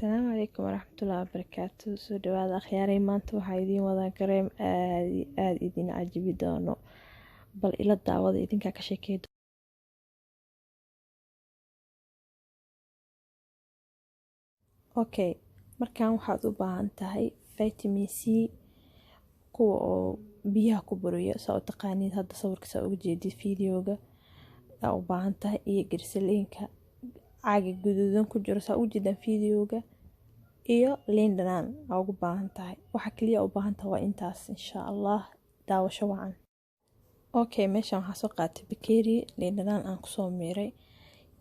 السلام عليكم ورحمة الله وبركاته. soo dhawaada akhyaarey, maanta waxaa idiin wadaa kareem aad idin cajibi doono, bal ila daawada idinkaa ka sheekay. Okay, markaan waxaad u baahan tahay vitamin C kuwa oo biyaha ku buriyo, saa u taqaaniin hadda sawirka saa uga jeedid videoga aa u baahan tahay, iyo girsaliinka caaga guduudan ku jiro saa u jeedan videoga, iyo liin dhanaan aa ugu baahan tahay. Waxa kaliya u baahan tahay waa intaas insha Allah. Daawasho wacan. Okay, meeshaan waxaan soo qaatay bakeeri liin dhanaan aan kusoo miiray,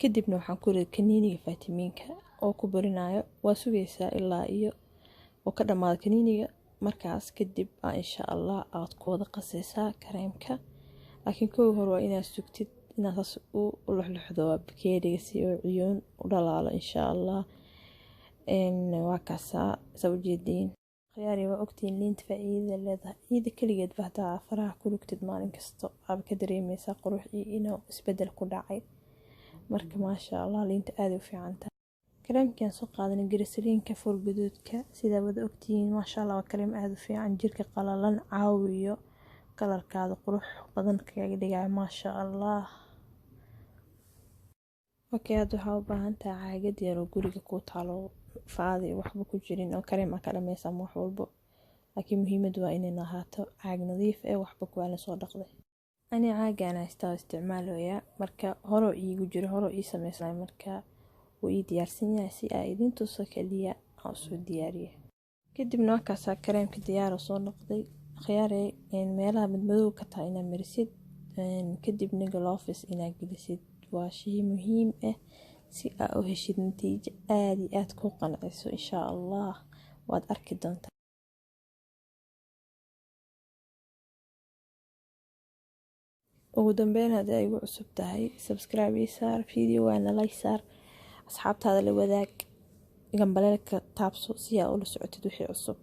kadibna waxaan ku riday kaniiniga vitaminka oo ku burinayo. Waa sugaysaa ilaa iyo oo ka dhamaado kaniiniga, markaas kadib insha Allah aad ku wada qasaysaa kareemka. Laakiin kow hore waa inaad sugtid inaad saas u luxluxdo bakeeriga si uu ciyoon u dhalaalo insha Allah. waa kaasaa saa u jeediin khiyaari. waa ogtiin liinta faa'iidada leedahay, ciida kaligeed bahdaa faraha ku rugtid maalin kasto aad ka dareemaysaa qurux iyo inuu isbedel ku dhacay. marka maasha Allah liinta aad u fiican tahay. kareemkan soo qaadanay girsaliinka fur gaduudka, sida wada ogtiin maasha Allah waa kareem aad u fiican, jirka qalalan caawiyo, kalarkaada qurux badan kaga dhigaya maasha Allah. Okay, hadda waxaa u baahan tahay caagad yar oo guriga ku taalo, faadi waxba ku jirin oo kareem ka dhameysa ama wax walbo. laakiin muhiimadu waa inay ahaato caag nadiif ah, waxba ku aan soo dhaqday. ani caagaan haystaa isticmaaloya, marka hore iigu jiro, hore ii sameysnay, marka uu ii diyaarsan yahay si ay idin tuso kaliya aan soo diyaariyay. kadibna markaas kareemka diyaar soo noqday. khiyaarey meelaha madmadow ka tahay inaad marisid, kadibna gloves inaad gelisid. waa shay muhiim ah si aad u heshid natiijo aad iyo aad ku qanciso insha Allah. waad arki doontaa. ugu dambeyn haddii ay igu cusub tahay, subscribe ii saar, video waana like saar, asxaabtaada la wadaag, gambaleelka taabso si aad ula socotid wixii cusub.